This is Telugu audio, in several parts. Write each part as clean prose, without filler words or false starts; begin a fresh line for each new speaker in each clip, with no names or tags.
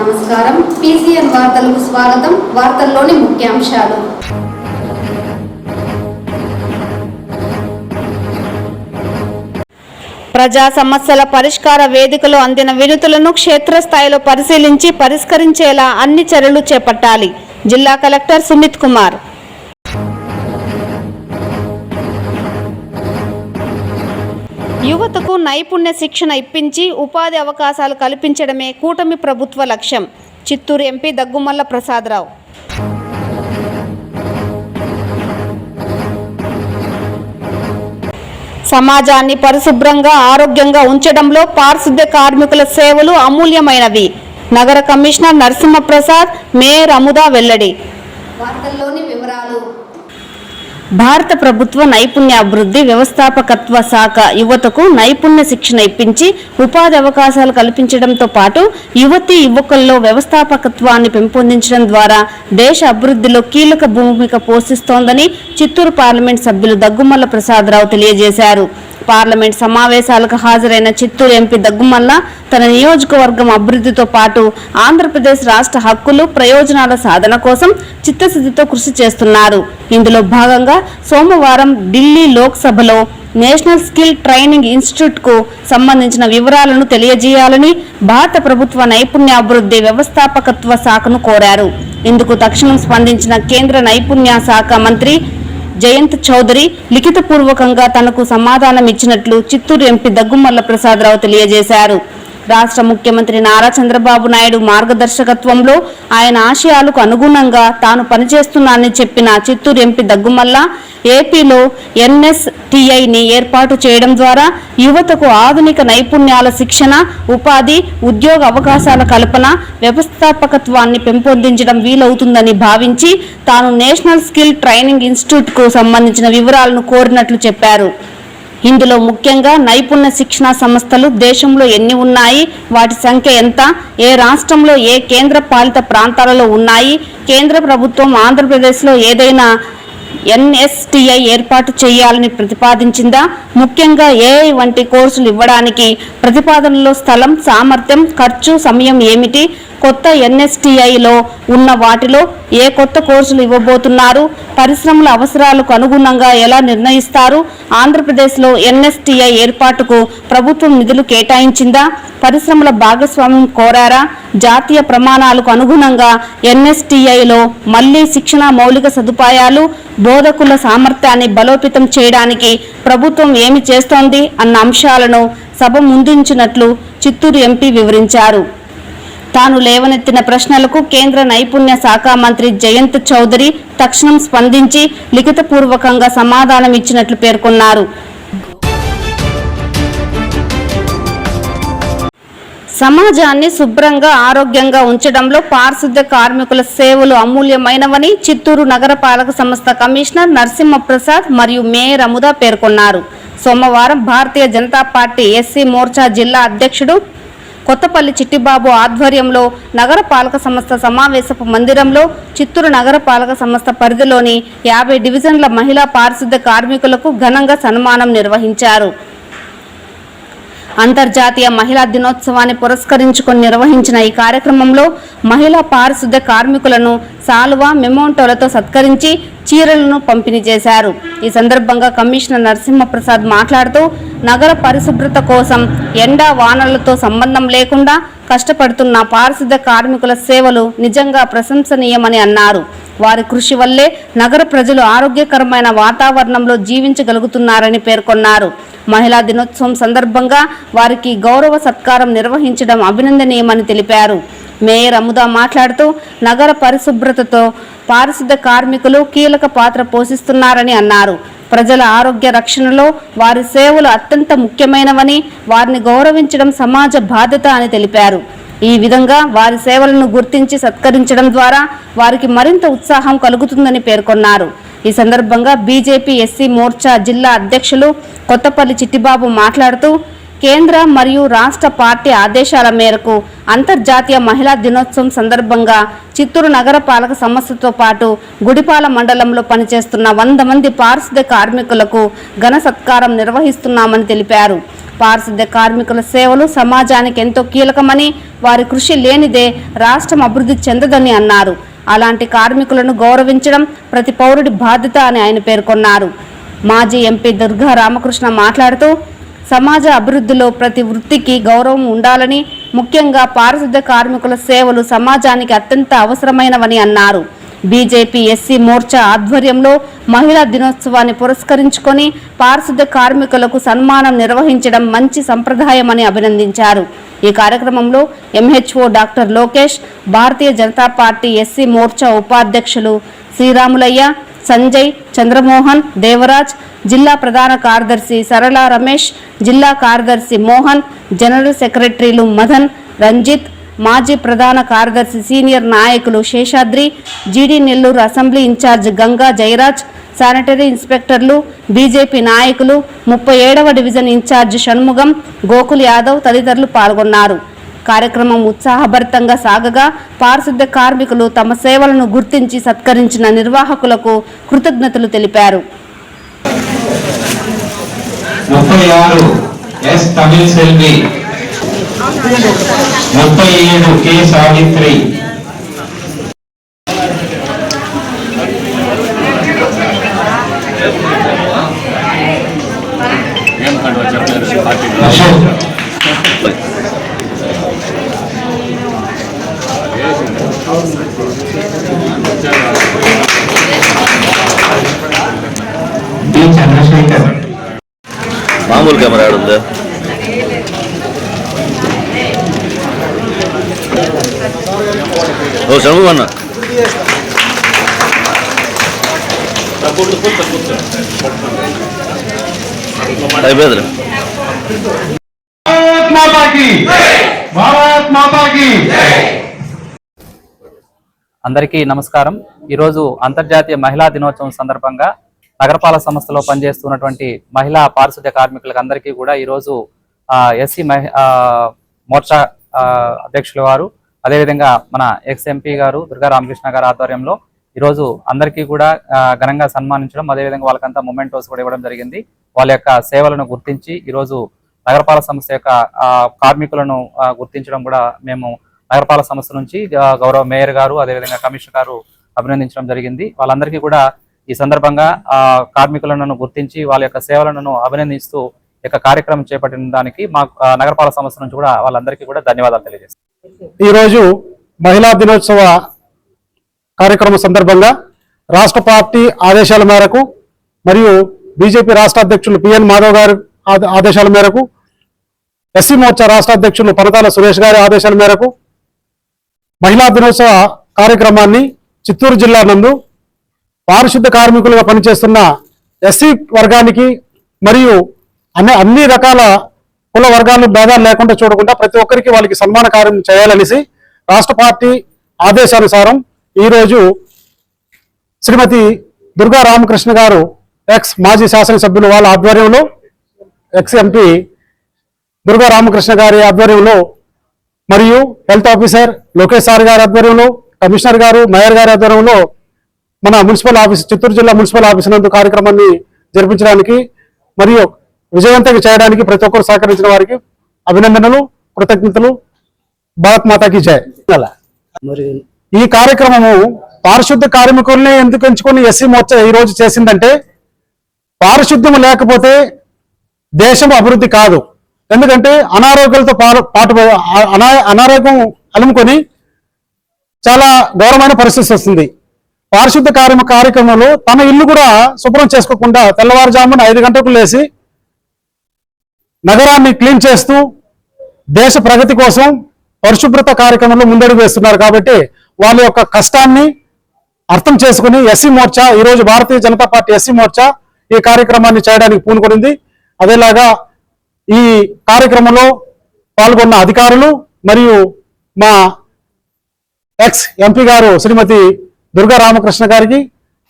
నమస్కారం. PCN వార్తలకు స్వాగతం. వార్తల్లోని ముఖ్యాంశాలు.
ప్రజా సమస్యల పరిష్కార వేదికలో అందిన వినతులను క్షేత్రస్థాయిలో పరిశీలించి పరిష్కరించేలా అన్ని చర్యలు చేపట్టాలి. జిల్లా కలెక్టర్ సుమిత్ కుమార్. యువతకు నైపుణ్య శిక్షణ ఇప్పించి ఉపాధి అవకాశాలు కల్పించడమే కూటమి ప్రభుత్వ లక్ష్యం. చిత్తూరు ఎంపీ దగ్గుమల్ల ప్రసాదరావు. సమాజాన్ని పరిశుభ్రంగా ఆరోగ్యంగా ఉంచడంలో పారిశుద్ధ్య కార్మికుల సేవలు అమూల్యమైనవి. నగర కమిషనర్ నరసింహప్రసాద్, మేయర్ అముదా వెల్లడి.
వార్తల్లోని వివరాలు.
భారత ప్రభుత్వ నైపుణ్యాభివృద్ధి వ్యవస్థాపకత్వ శాఖ యువతకు నైపుణ్య శిక్షణ ఇప్పించి ఉపాధి అవకాశాలు కల్పించడంతో పాటు యువతీ యువకుల్లో వ్యవస్థాపకత్వాన్ని పెంపొందించడం ద్వారా దేశ అభివృద్ధిలో కీలక భూమిక పోషిస్తోందని చిత్తూరు పార్లమెంట్ సభ్యులు దగ్గుమల్ల ప్రసాదరావు తెలియజేశారు. పార్లమెంట్ సమావేశాలకు హాజరైన చిత్తూరు ఎంపీ దగ్గుమల్ల తన నియోజకవర్గం అభివృద్ధితో పాటు ఆంధ్రప్రదేశ్ రాష్ట్ర హక్కులు ప్రయోజనాల సాధన కోసం చిత్తశుద్ధితో కృషి చేస్తున్నారు. ఇందులో భాగంగా సోమవారం ఢిల్లీ లోక్సభలో నేషనల్ స్కిల్ ట్రైనింగ్ ఇన్స్టిట్యూట్ కు సంబంధించిన వివరాలను తెలియజేయాలని భారత ప్రభుత్వ నైపుణ్యాభివృద్ధి వ్యవస్థాపకత్వ శాఖను కోరారు. ఇందుకు తక్షణం స్పందించిన కేంద్ర నైపుణ్య శాఖ మంత్రి జయంత్ చౌదరి లిఖితపూర్వకంగా తనకు సమాధానం ఇచ్చినట్లు చిత్తూరు ఎంపీ దగ్గుమల్ల ప్రసాదరావు తెలియజేశారు. రాష్ట్ర ముఖ్యమంత్రి నారా చంద్రబాబు నాయుడు మార్గదర్శకత్వంలో ఆయన ఆశయాలకు అనుగుణంగా తాను పనిచేస్తున్నానని చెప్పిన చిత్తూరు ఎంపీ దగ్గుమల్ల ఏపీలో NSTIని ఏర్పాటు చేయడం ద్వారా యువతకు ఆధునిక నైపుణ్యాల శిక్షణ, ఉపాధి, ఉద్యోగ అవకాశాల కల్పన, వ్యవస్థాపకత్వాన్ని పెంపొందించడం వీలవుతుందని భావించి తాను నేషనల్ స్కిల్ ట్రైనింగ్ ఇన్స్టిట్యూట్ కు సంబంధించిన వివరాలను కోరినట్లు చెప్పారు. ఇందులో ముఖ్యంగా నైపుణ్య శిక్షణ సంస్థలు దేశంలో ఎన్ని ఉన్నాయి, వాటి సంఖ్య ఎంత, ఏ రాష్ట్రంలో ఏ కేంద్ర పాలిత ప్రాంతాలలో ఉన్నాయి, కేంద్ర ప్రభుత్వం ఆంధ్రప్రదేశ్లో ఏదైనా NSTI ఏర్పాటు చేయాలని ప్రతిపాదించిందా, ముఖ్యంగా AI వంటి కోర్సులు ఇవ్వడానికి ప్రతిపాదనలో స్థలం, సామర్థ్యం, ఖర్చు, సమయం ఏమిటి, కొత్త NSTIలో ఉన్న వాటిలో ఏ కొత్త కోర్సులు ఇవ్వబోతున్నారు, పరిశ్రమల అవసరాలకు అనుగుణంగా ఎలా నిర్ణయిస్తారు, ఆంధ్రప్రదేశ్లో NSTI ఏర్పాటుకు ప్రభుత్వం నిధులు కేటాయించిందా, పరిశ్రమల భాగస్వామ్యం కోరారా, జాతీయ ప్రమాణాలకు అనుగుణంగా NSTIలో మళ్లీ శిక్షణ, మౌలిక సదుపాయాలు, బోధకుల సామర్థ్యాన్ని బలోపేతం చేయడానికి ప్రభుత్వం ఏమి చేస్తోంది అన్న అంశాలను సభ ముందుంచినట్లు చిత్తూరు ఎంపీ వివరించారు. తాను లేవనెత్తిన ప్రశ్నలకు కేంద్ర నైపుణ్య శాఖ మంత్రి జయంత్ చౌదరి తక్షణం స్పందించి లిఖితపూర్వకంగా సమాధానం ఇచ్చినట్లు పేర్కొన్నారు. సమాజాన్ని శుభ్రంగా ఆరోగ్యంగా ఉంచడంలో పారిశుద్ధ్య కార్మికుల సేవలు అమూల్యమైనవని చిత్తూరు నగరపాలక సంస్థ కమిషనర్ నరసింహప్రసాద్ మరియు మేయర్ అముదా పేర్కొన్నారు. సోమవారం భారతీయ జనతా పార్టీ SC మోర్చా జిల్లా అధ్యక్షుడు కొత్తపల్లి చిట్టిబాబు ఆధ్వర్యంలో నగరపాలక సంస్థ సమావేశపు మందిరంలో చిత్తూరు నగరపాలక సంస్థ పరిధిలోని 50 డివిజన్ల మహిళా పారిశుద్ధ్య కార్మికులకు ఘనంగా సన్మానం నిర్వహించారు. అంతర్జాతీయ మహిళా దినోత్సవాన్ని పురస్కరించుకొని నిర్వహించిన ఈ కార్యక్రమంలో మహిళా పారిశుద్ధ్య కార్మికులను సాలువా, మెమోంటోలతో సత్కరించి చీరలను పంపిణీ చేశారు. ఈ సందర్భంగా కమిషనర్ నరసింహప్రసాద్ మాట్లాడుతూ నగర పరిశుభ్రత కోసం ఎండా వానలతో సంబంధం లేకుండా కష్టపడుతున్న పారిశుద్ధ్య కార్మికుల సేవలు నిజంగా ప్రశంసనీయమని అన్నారు. వారి కృషి వల్లే నగర ప్రజలు ఆరోగ్యకరమైన వాతావరణంలో జీవించగలుగుతున్నారని పేర్కొన్నారు. మహిళా దినోత్సవం సందర్భంగా వారికి గౌరవ సత్కారం నిర్వహించడం అభినందనీయమని తెలిపారు. మేయర్ అముదా మాట్లాడుతూ నగర పరిశుభ్రతతో పారిశుద్ధ్య కార్మికులు కీలక పాత్ర పోషిస్తున్నారని అన్నారు. ప్రజల ఆరోగ్య రక్షణలో వారి సేవలు అత్యంత ముఖ్యమైనవని, వారిని గౌరవించడం సమాజ బాధ్యత అని తెలిపారు. ఈ విధంగా వారి సేవలను గుర్తించి సత్కరించడం ద్వారా వారికి మరింత ఉత్సాహం కలుగుతుందని పేర్కొన్నారు. ఈ సందర్భంగా బీజేపీ SC మోర్చా జిల్లా అధ్యక్షులు కొత్తపల్లి చిట్టిబాబు మాట్లాడుతూ కేంద్ర మరియు రాష్ట్ర పార్టీ ఆదేశాల మేరకు అంతర్జాతీయ మహిళా దినోత్సవం సందర్భంగా చిత్తూరు నగరపాలక సంస్థతో పాటు గుడిపాల మండలంలో పనిచేస్తున్న 100 మంది పారిశుద్ధ్య కార్మికులకు ఘన సత్కారం నిర్వహిస్తున్నామని తెలిపారు. పారిశుద్ధ్య కార్మికుల సేవలు సమాజానికి ఎంతో కీలకమని, వారి కృషి లేనిదే రాష్ట్రం అభివృద్ధి చెందదని అన్నారు. అలాంటి కార్మికులను గౌరవించడం ప్రతి పౌరుడి బాధ్యత అని ఆయన పేర్కొన్నారు. మాజీ ఎంపీ దుర్గా రామకృష్ణ మాట్లాడుతూ సమాజ అభివృద్ధిలో ప్రతి వృత్తికి గౌరవం ఉండాలని, ముఖ్యంగా పారిశుద్ధ్య కార్మికుల సేవలు సమాజానికి అత్యంత అవసరమైనవని అన్నారు. బీజేపీ ఎస్సీ మోర్చా ఆధ్వర్యంలో మహిళా దినోత్సవాన్ని పురస్కరించుకొని పారిశుద్ధ్య కార్మికులకు సన్మానం నిర్వహించడం మంచి సంప్రదాయమని అభినందించారు. ఈ కార్యక్రమంలో ఎంహెచ్ఓ డాక్టర్ లోకేష్, భారతీయ జనతా పార్టీ ఎస్సీ మోర్చా ఉపాధ్యక్షులు శ్రీరాములయ్య, సంజయ్, చంద్రమోహన్, దేవరాజ్, జిల్లా ప్రధాన కార్యదర్శి సరళ రమేష్, జిల్లా కార్యదర్శి మోహన్, జనరల్ సెక్రటరీలు మదన్, రంజిత్, మాజీ ప్రధాన కార్యదర్శి సీనియర్ నాయకులు Seshadri, GD Nellore assembly incharge Ganga Jayaraj, sanitary ఇన్స్పెక్టర్లు, బీజేపీ నాయకులు, 37వ డివిజన్ ఇన్ఛార్జ్ షణ్ముగం, గోకుల్ యాదవ్ తదితరులు పాల్గొన్నారు. కార్యక్రమం ఉత్సాహభరితంగా సాగగా పారిశుద్ధ్య కార్మికులు తమ సేవలను గుర్తించి సత్కరించిన నిర్వాహకులకు కృతజ్ఞతలు తెలిపారు.
36 S Tamil Selvi, 37 K Savitri, Ashok, D Chandrashekar,
మామూలు కెమెరా ఉందా? ఓ శంభు అన్న అయిపోయింది.
అందరికీ నమస్కారం. ఈరోజు అంతర్జాతీయ మహిళా దినోత్సవం సందర్భంగా నగరపాలక సంస్థలో పనిచేస్తున్నటువంటి మహిళా పారిశుద్ధ్య కార్మికులకు అందరికీ కూడా ఈరోజు ఎస్సీ మోర్చా అధ్యక్షుల వారు, అదేవిధంగా మన ఎక్స్ ఎంపీ గారు దుర్గా రామకృష్ణ గారి ఆధ్వర్యంలో ఈరోజు అందరికీ కూడా ఘనంగా సన్మానించడం, అదేవిధంగా వాళ్ళకంతా మొమెంటోస్ కూడా ఇవ్వడం జరిగింది. వాళ్ళ యొక్క సేవలను గుర్తించి ఈరోజు నగరపాలక సంస్థ యొక్క కార్మికులను గుర్తించడం కూడా మేము నగరపాలక సంస్థ నుంచి గౌరవ మేయర్ గారు, అదేవిధంగా కమిషనర్ గారు అభినందించడం జరిగింది. వాళ్ళందరికీ కూడా ఈ సందర్భంగా కార్మికులను గుర్తించి వాళ్ళ యొక్క సేవలను అభినందిస్తూ ఈ యొక్క కార్యక్రమం చేపట్టిన దానికి మా నగరపాలక సంస్థ నుంచి కూడా వాళ్ళందరికీ కూడా ధన్యవాదాలు తెలియజేస్తాం.
ఈరోజు మహిళా దినోత్సవ కార్యక్రమం సందర్భంగా రాష్ట్ర పార్టీ ఆదేశాల మేరకు మరియు బీజేపీ రాష్ట్ర అధ్యక్షులు పిఎన్ మాధవ్ గారి ఆదేశాల మేరకు, ఎస్సీ మోర్చా రాష్ట్ర అధ్యక్షులు పనతాల సురేష్ గారి ఆదేశాల మేరకు మహిళా దినోత్సవ కార్యక్రమాన్ని చిత్తూరు జిల్లా నందు పారిశుద్ధ కార్మికులుగా పనిచేస్తున్న ఎస్సీ వర్గానికి మరియు అన్ని రకాల కుల వర్గాలు భేదాలు లేకుండా చూడకుండా ప్రతి ఒక్కరికి వాళ్ళకి సన్మాన కార్యం చేయాలనేసి రాష్ట్ర పార్టీ ఆదేశానుసారం ఈరోజు శ్రీమతి దుర్గా రామకృష్ణ గారు, ఎక్స్ మాజీ శాసనసభ్యులు వాళ్ళ ఆధ్వర్యంలో, ఎక్స్ ఎంపీ దుర్గా రామకృష్ణ గారి ఆధ్వర్యంలో మరియు హెల్త్ ఆఫీసర్ లోకేష్ సార్ గారి ఆధ్వర్యంలో, కమిషనర్ గారు, మేయర్ గారి ఆధ్వర్యంలో మన మున్సిపల్ ఆఫీస్, చిత్తూరు జిల్లా మున్సిపల్ ఆఫీస్ నందు కార్యక్రమాన్ని జరిపించడానికి మరియు విజయవంతంగా చేయడానికి ప్రతి ఒక్కరు సహకరించిన వారికి అభినందనలు, కృతజ్ఞతలు. భారత్ మాతాకి జై. ఈ కార్యక్రమము పారిశుద్ధ కార్మికుల్ని ఎందుకు ఎంచుకొని ఎస్సీ మోర్చా ఈ రోజు చేసిందంటే, పారిశుద్ధ్యం లేకపోతే దేశం అభివృద్ధి కాదు. ఎందుకంటే అనారోగ్యాలతో పాటు అనారోగ్యం అలుముకొని చాలా ఘోరమైన పరిస్థితి వస్తుంది. పారిశుద్ధ కార్యక్రమంలో తన ఇల్లు కూడా శుభ్రం చేసుకోకుండా తెల్లవారుజామున 5 గంటలకు లేచి నగరాన్ని క్లీన్ చేస్తూ దేశ ప్రగతి కోసం పరిశుభ్రత కార్యక్రమంలో ముందడుగు వేస్తున్నారు. కాబట్టి వాళ్ళ యొక్క కష్టాన్ని అర్థం చేసుకుని ఎస్సీ మోర్చా ఈరోజు భారతీయ జనతా పార్టీ ఎస్సీ మోర్చా ఈ కార్యక్రమాన్ని చేయడానికి పూనుకొనింది. అదేలాగా ఈ కార్యక్రమంలో పాల్గొన్న అధికారులు మరియు మా ఎక్స్ ఎంపీ గారు శ్రీమతి దుర్గా రామకృష్ణ గారికి,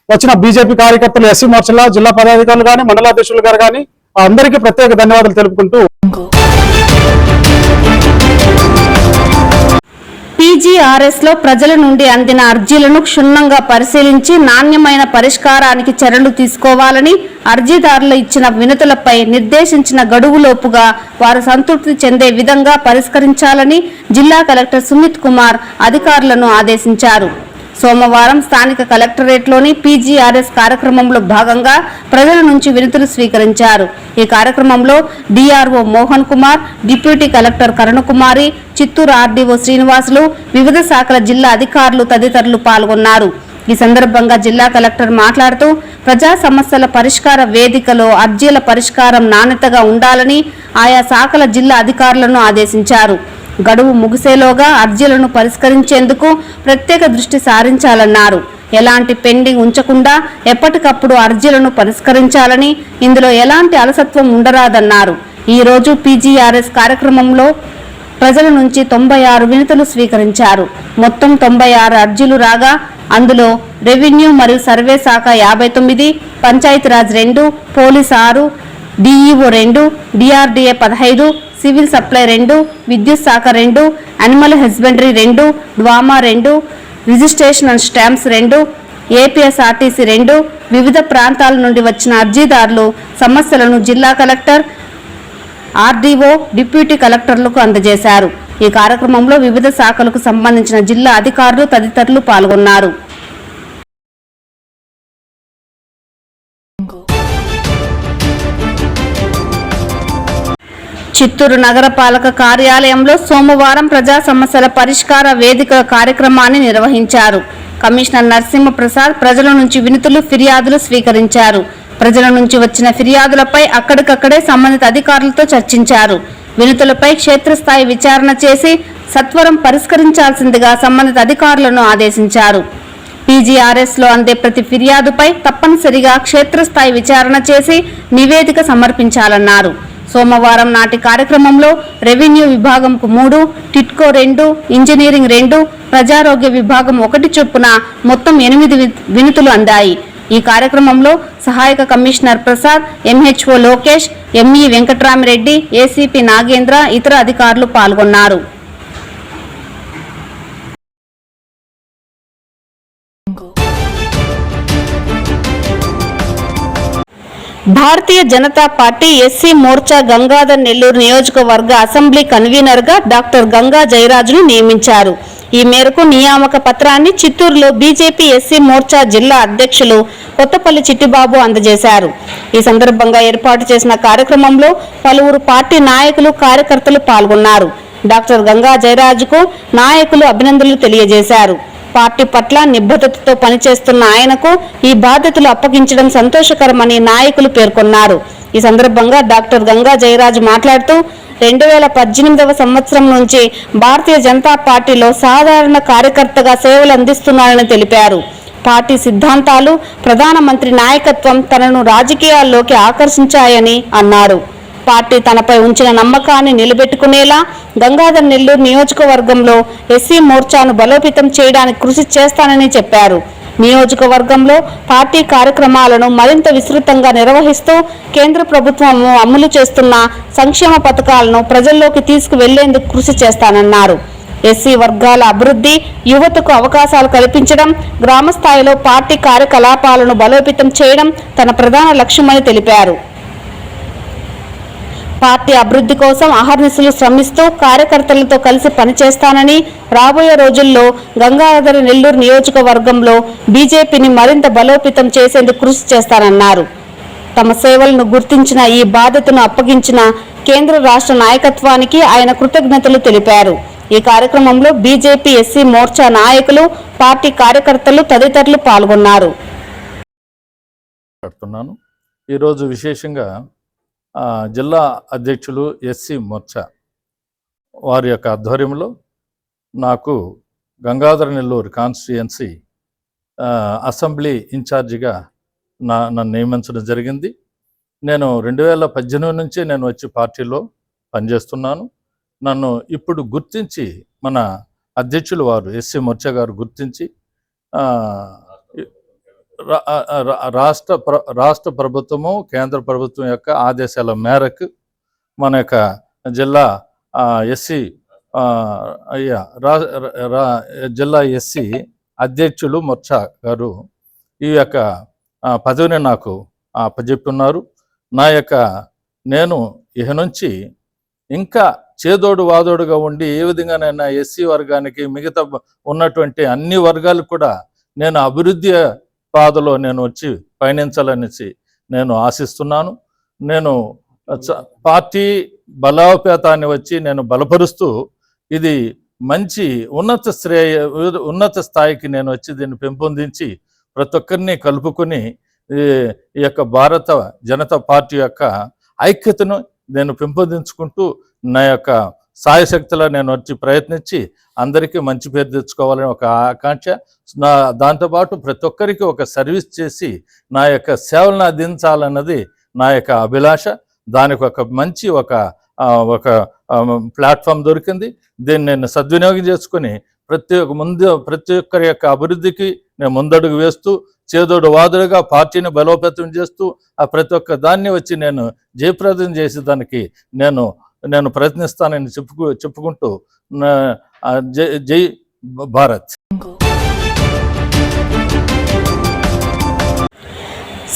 వచ్చిన బీజేపీ కార్యకర్తలు, ఎస్సీ మోర్చా జిల్లా పదాధికారులు కానీ, మండలాధ్యక్షులు గారు కానీ అందరికీ ప్రత్యేక ధన్యవాదాలు తెలుపుకుంటూ
పీజీ పీజీఆర్ఎస్ లో ప్రజల నుండి అందిన అర్జీలను క్షుణ్ణంగా పరిశీలించి నాణ్యమైన పరిష్కారానికి చర్యలు తీసుకోవాలని, అర్జీదారులు ఇచ్చిన వినతులపై నిర్దేశించిన గడువులోపుగా వారు సంతృప్తి చెందే విధంగా పరిష్కరించాలని జిల్లా కలెక్టర్ సుమిత్ కుమార్ అధికారులను ఆదేశించారు. సోమవారం స్థానిక కలెక్టరేట్లోని పీజీఆర్ఎస్ కార్యక్రమంలో భాగంగా ప్రజల నుంచి వినతులు స్వీకరించారు. ఈ కార్యక్రమంలో DRO Mohan Kumar, deputy collector Karunakumari, Chittoor RDO Srinivasulu, వివిధ శాఖల జిల్లా అధికారులు తదితరులు పాల్గొన్నారు. ఈ సందర్భంగా జిల్లా కలెక్టర్ మాట్లాడుతూ ప్రజా సమస్యల పరిష్కార వేదికలో అర్జీల పరిష్కారం నాణ్యతగా ఉండాలని ఆయా శాఖల జిల్లా అధికారులను ఆదేశించారు. గడువు ముగిసేలోగా అర్జీలను పరిష్కరించేందుకు ప్రత్యేక దృష్టి సారించాలన్నారు. ఎలాంటి పెండింగ్ ఉంచకుండా ఎప్పటికప్పుడు అర్జీలను పరిష్కరించాలని, ఇందులో ఎలాంటి అలసత్వం ఉండరాదన్నారు. ఈ రోజు పీజీఆర్ఎస్ కార్యక్రమంలో ప్రజల నుంచి 96 వినతులు స్వీకరించారు. మొత్తం 96 అర్జీలు రాగా అందులో రెవెన్యూ మరియు సర్వే శాఖ 59, Panchayati Raj 2, police 6, DEO 2, DRDA 15, civil supply 2, విద్యుత్ శాఖ 2, animal husbandry 2, DWMA 2, registration and stamps 2, APSRTC 2, వివిధ ప్రాంతాల నుండి వచ్చిన అర్జీదారులు సమస్యలను జిల్లా కలెక్టర్, ఆర్డీఓ, డిప్యూటీ కలెక్టర్లకు అందజేశారు. ఈ కార్యక్రమంలో వివిధ శాఖలకు సంబంధించిన జిల్లా అధికారులు తదితరులు పాల్గొన్నారు. చిత్తూరు నగరపాలక కార్యాలయంలో సోమవారం ప్రజా సమస్యల పరిష్కార వేదిక కార్యక్రమాన్ని నిర్వహించారు. కమిషనర్ నరసింహప్రసాద్ ప్రజల నుంచి వినతులు, ఫిర్యాదులు స్వీకరించారు. ప్రజల నుంచి వచ్చిన ఫిర్యాదులపై అక్కడికక్కడే సంబంధిత అధికారులతో చర్చించారు. వినతులపై క్షేత్రస్థాయి విచారణ చేసి సత్వరం పరిష్కరించాల్సిందిగా సంబంధిత అధికారులను ఆదేశించారు. పీజీఆర్ఎస్ లో అందే ప్రతి ఫిర్యాదుపై తప్పనిసరిగా క్షేత్రస్థాయి విచారణ చేసి నివేదిక సమర్పించాలన్నారు. సోమవారం నాటి కార్యక్రమంలో రెవెన్యూ విభాగంకు 3, టిట్కో 2, ఇంజనీరింగ్ 2, ప్రజారోగ్య విభాగం 1 చొప్పున మొత్తం 8 వినతులు అందాయి. ఈ కార్యక్రమంలో సహాయక commissioner Prasad, MHO Lokesh, ME Venkatramireddy, ACP Nagendra, ఇతర అధికారులు పాల్గొన్నారు. భారతీయ జనతా పార్టీ ఎస్సీ మోర్చా గంగాధర్ నెల్లూరు నియోజకవర్గ అసెంబ్లీ కన్వీనర్ గా డాక్టర్ గంగా జయరాజును నియమించారు. ఈ మేరకు నియామక పత్రాన్ని చిత్తూరులో బీజేపీ ఎస్సీ మోర్చా జిల్లా అధ్యక్షులు కొత్తపల్లి చిట్టిబాబు అందజేశారు. ఈ సందర్భంగా ఏర్పాటు చేసిన కార్యక్రమంలో పలువురు పార్టీ నాయకులు, కార్యకర్తలు పాల్గొన్నారు. డాక్టర్ గంగా జయరాజుకు నాయకులు అభినందనలు తెలియజేశారు. పార్టీ పట్ల నిబద్ధతతో పనిచేస్తున్న ఆయనకు ఈ బాధ్యతలు అప్పగించడం సంతోషకరమని నాయకులు పేర్కొన్నారు. ఈ సందర్భంగా డాక్టర్ గంగా జయరాజు మాట్లాడుతూ 2018వ సంవత్సరం నుంచి భారతీయ జనతా పార్టీలో సాధారణ కార్యకర్తగా సేవలు అందిస్తున్నారని తెలిపారు. పార్టీ సిద్ధాంతాలు, ప్రధానమంత్రి నాయకత్వం తనను రాజకీయాల్లోకి ఆకర్షించాయని అన్నారు. పార్టీ తనపై ఉంచిన నమ్మకాన్ని నిలబెట్టుకునేలా గంగాధర్ నెల్లూరు నియోజకవర్గంలో ఎస్సీ మోర్చాను బలోపేతం చేయడానికి కృషి చేస్తానని చెప్పారు. నియోజకవర్గంలో పార్టీ కార్యక్రమాలను మరింత విస్తృతంగా నిర్వహిస్తూ కేంద్ర ప్రభుత్వం అమలు చేస్తున్న సంక్షేమ పథకాలను ప్రజల్లోకి తీసుకువెళ్లేందుకు కృషి చేస్తానన్నారు. ఎస్సీ వర్గాల అభివృద్ధి, యువతకు అవకాశాలు కల్పించడం, గ్రామ స్థాయిలో పార్టీ కార్యకలాపాలను బలోపేతం చేయడం తన ప్రధాన లక్ష్యమని తెలిపారు. పార్టీ అభివృద్ధి కోసం అహర్నిశలు శ్రమిస్తూ కార్యకర్తలతో కలిసి పనిచేస్తానని, రాబోయే రోజుల్లో గంగాధర నెల్లూరు నియోజకవర్గంలో బీజేపీని మరింత బలోపేతం చేసేందుకు కృషి చేస్తానన్నారు. తమ సేవలను గుర్తించిన, ఈ బాధ్యతను అప్పగించిన కేంద్ర రాష్ట్ర నాయకత్వానికి ఆయన కృతజ్ఞతలు తెలిపారు. ఈ కార్యక్రమంలో బీజేపీ ఎస్సీ మోర్చా నాయకులు, పార్టీ కార్యకర్తలు తదితరులు పాల్గొన్నారు.
ఈరోజు విశేషంగా జిల్లా అధ్యక్షులు ఎస్సీ మోర్చా వారి యొక్క ఆధ్వర్యంలో నాకు గంగాధర నెల్లూరు కాన్స్టిట్యుయెన్సీ అసెంబ్లీ ఇన్ఛార్జిగా నన్ను నియమించడం జరిగింది. నేను 2018 నుంచి నేను వచ్చి పార్టీలో పనిచేస్తున్నాను. నన్ను ఇప్పుడు గుర్తించి మన అధ్యక్షులు వారు ఎస్సీ మోర్చా గారు గుర్తించి రాష్ట్ర ప్రభుత్వము, కేంద్ర ప్రభుత్వం యొక్క ఆదేశాల మేరకు మన యొక్క జిల్లా ఎస్సీ అయ్యా జిల్లా ఎస్సీ అధ్యక్షులు మొర్చా గారు ఈ యొక్క పదవిని నాకు అప్పచెప్పున్నారు. నేను ఇక నుంచి ఇంకా చేదోడు వాదోడుగా ఉండి ఏ విధంగానైనా ఎస్సీ వర్గానికి మిగతా ఉన్నటువంటి అన్ని వర్గాలకు కూడా నేను అభివృద్ధి పాదలో నేను వచ్చి పయనించాలనేసి నేను ఆశిస్తున్నాను. నేను పార్టీ బలోపేతాన్ని వచ్చి నేను బలపరుస్తూ ఇది మంచి ఉన్నత స్థాయికి నేను వచ్చి దీన్ని పెంపొందించి ప్రతి ఒక్కరిని కలుపుకొని ఈ యొక్క భారత జనతా పార్టీ యొక్క ఐక్యతను నేను పెంపొందించుకుంటూ నా యొక్క సాయశక్తిలో నేను వచ్చి ప్రయత్నించి అందరికీ మంచి పేరు తెచ్చుకోవాలని ఒక ఆకాంక్ష. దాంతోపాటు ప్రతి ఒక్కరికి ఒక సర్వీస్ చేసి నా యొక్క సేవలను అందించాలన్నది నా యొక్క అభిలాష. దానికి ఒక మంచి ఒక ప్లాట్ఫామ్ దొరికింది. దీన్ని నేను సద్వినియోగం చేసుకుని ప్రతి ఒక్కరి యొక్క అభివృద్ధికి నేను ముందడుగు వేస్తూ చేదోడు వాదులుగా పార్టీని బలోపేతం చేస్తూ ప్రతి ఒక్క దాన్ని వచ్చి నేను జయప్రదం చేసేదానికి నేను ప్రయత్నిస్తానని చెప్పుకుంటూ జై భారత్.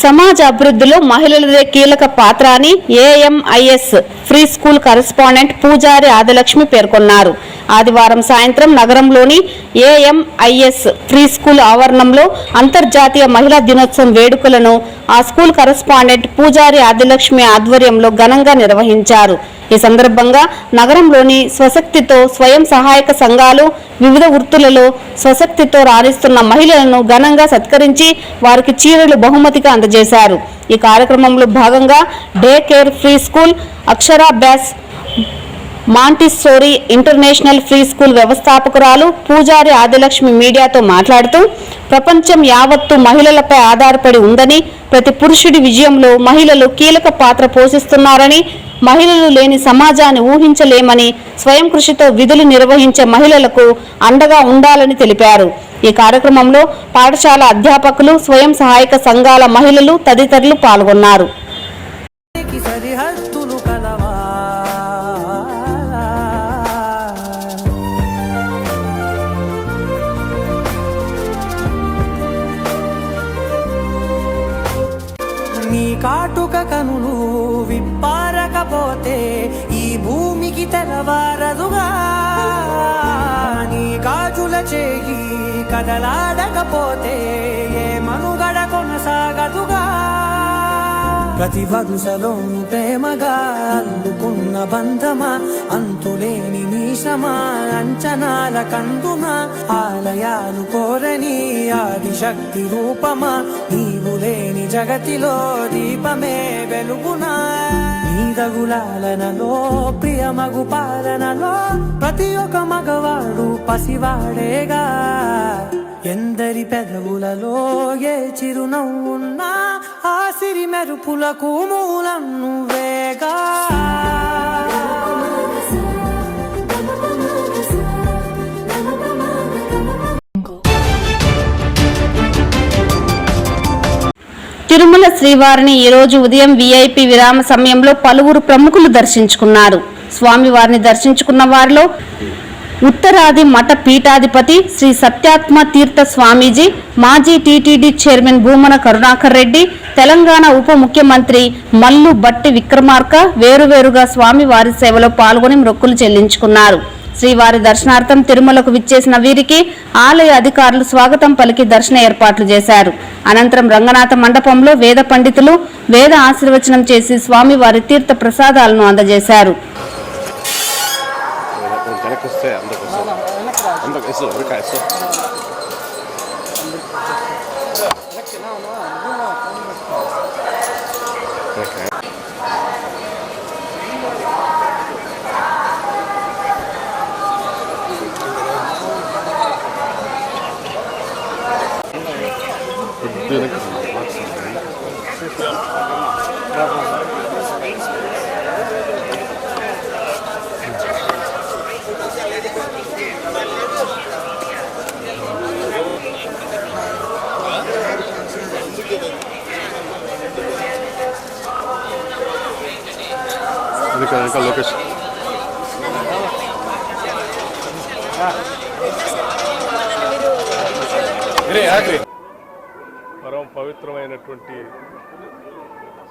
సమాజ అభివృద్ధిలో మహిళలదే కీలక పాత్ర అని ఏఎంఐఎస్ ఫ్రీ స్కూల్ కరెస్పాండెంట్ పూజారి ఆదిలక్ష్మి పేర్కొన్నారు. ఆదివారం సాయంత్రం నగరంలోని ఏఎంఐఎస్ ఫ్రీ స్కూల్ ఆవరణంలో అంతర్జాతీయ మహిళా దినోత్సవం వేడుకలను ఆ స్కూల్ కరెస్పాండెంట్ పూజారి ఆదిలక్ష్మి ఆధ్వర్యంలో ఘనంగా నిర్వహించారు. ఈ సందర్భంగా నగరంలోని స్వశక్తితో స్వయం సహాయక సంఘాలు, వివిధ వృత్తులలో స్వశక్తితో రాణిస్తున్న మహిళలను ఘనంగా సత్కరించి వారికి చీరలు బహుమతిగా అందజేశారు. ఈ కార్యక్రమంలో భాగంగా day care free school, Aksharabhyas, Montessori international free school వ్యవస్థాపకురాలు పూజారి ఆదిలక్ష్మి మీడియాతో మాట్లాడుతూ ప్రపంచం యావత్తు మహిళలపై ఆధారపడి ఉందని, ప్రతి పురుషుడి విజయంలో మహిళలు కీలక పాత్ర పోషిస్తున్నారని, మహిళలు లేని సమాజాన్ని ఊహించలేమని, స్వయం కృషితో విధులు నిర్వహించే మహిళలకు అండగా ఉండాలని తెలిపారు. ఈ కార్యక్రమంలో పాఠశాల అధ్యాపకులు, స్వయం సహాయక సంఘాల మహిళలు తదితరులు పాల్గొన్నారు.
నీ కాటుక కనులు విప్పారకపోతే ఈ భూమికి తెలవారదుగా, నీ గాజుల చేయి కదలాడకపోతే ఏ మనుగడ కొనసాగదుగా. ప్రతి వరుసలోను ప్రేమగా అల్లుకున్న బంధమా, అంతులేని నీశమా, అంచనాల కందుమా, ఆలయాలు కోరని ఆదిశక్తి రూపమా, నీవు లేని జగతిలో దీపమే వెలుగునా. నీదగులాలనలో ప్రియమగు పాలనలో ప్రతి ఒక్క మగవాడు పసివాడేగా. ఎందరి పెదవులలో ఏ చిరునవ్వున్నా ఆ సిరి మెరుపులకు మూలం నువ్వేగా.
తిరుమల శ్రీవారిని ఈరోజు ఉదయం విఐపి విరామ సమయంలో పలువురు ప్రముఖులు దర్శించుకున్నారు. స్వామివారిని దర్శించుకున్న వారిలో ఉత్తరాది మఠ పీఠాధిపతి శ్రీ సత్యాత్మ తీర్థ స్వామీజీ, మాజీ టీటీడీ చైర్మన్ భూమన కరుణాకర్ రెడ్డి, తెలంగాణ ఉప ముఖ్యమంత్రి మల్లు బట్టి విక్రమార్క వేరువేరుగా స్వామివారి సేవలో పాల్గొని మొక్కులు చెల్లించుకున్నారు. శ్రీవారి దర్శనార్థం తిరుమలకు విచ్చేసిన వీరికి ఆలయ అధికారులు స్వాగతం పలికి దర్శన ఏర్పాట్లు చేశారు. అనంతరం రంగనాథ మండపంలో వేద పండితులు వేద ఆశీర్వచనం చేసి స్వామివారి తీర్థ ప్రసాదాలను అందజేశారు.
లొకేషన్ పరమ పవిత్రమైనటువంటి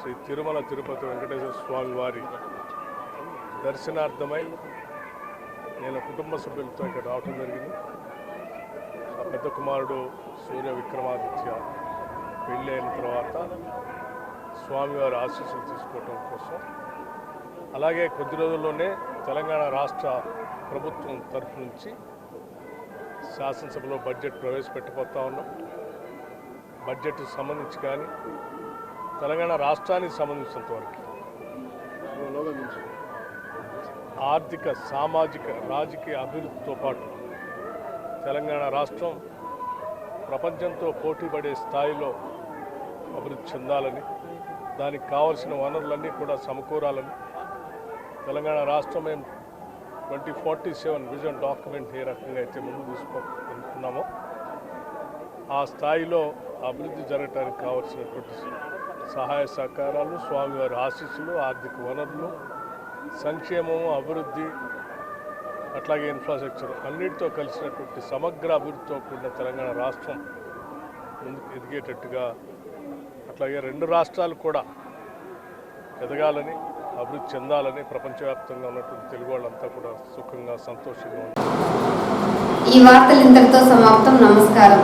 శ్రీ తిరుమల తిరుపతి వెంకటేశ్వర స్వామి వారి దర్శనార్థమై నేను కుటుంబ సభ్యులతో ఇక్కడ రావటం జరిగింది. ఆ పెద్ద కుమారుడు సూర్య విక్రమాదిత్య పెళ్ళి అయిన తర్వాత స్వామివారి ఆశీస్సులు తీసుకోవటం కోసం, అలాగే కొద్ది రోజుల్లోనే తెలంగాణ రాష్ట్ర ప్రభుత్వం తరఫు నుంచి శాసనసభలో బడ్జెట్ ప్రవేశపెట్టబోతా ఉన్నాం. బడ్జెట్ సంబంధించి కానీ తెలంగాణ రాష్ట్రానికి సంబంధించినంత వరకు ఆర్థిక, సామాజిక, రాజకీయ అభివృద్ధితో పాటు తెలంగాణ రాష్ట్రం ప్రపంచంతో పోటీపడే స్థాయిలో అభివృద్ధి చెందాలని, దానికి కావలసిన వనరులన్నీ కూడా సమకూరాలని, తెలంగాణ రాష్ట్రం 2047 విజన్ డాక్యుమెంట్ ఏ రకంగా అయితే ముందు తీసుకుంటున్నామో ఆ స్థాయిలో అభివృద్ధి జరగడానికి కావలసినటువంటి సహాయ సహకారాలు, స్వామివారి ఆశీస్సులు, ఆర్థిక వనరులు, సంక్షేమము, అభివృద్ధి, అట్లాగే ఇన్ఫ్రాస్ట్రక్చర్ అన్నిటితో కలిసినటువంటి సమగ్ర అభివృద్ధితో కూడిన తెలంగాణ రాష్ట్రం ముందుకు ఎదిగేటట్టుగా, అట్లాగే రెండు రాష్ట్రాలు కూడా ఎదగాలని, అభివృద్ధి చెందాలని, ప్రపంచవ్యాప్తంగా ఉన్నటువంటి తెలుగు వాళ్ళంతా కూడా సుఖంగా, సంతోషంగా ఉంటారు.
ఈ వార్తలు ఇంతటితో సమాప్తం. నమస్కారం.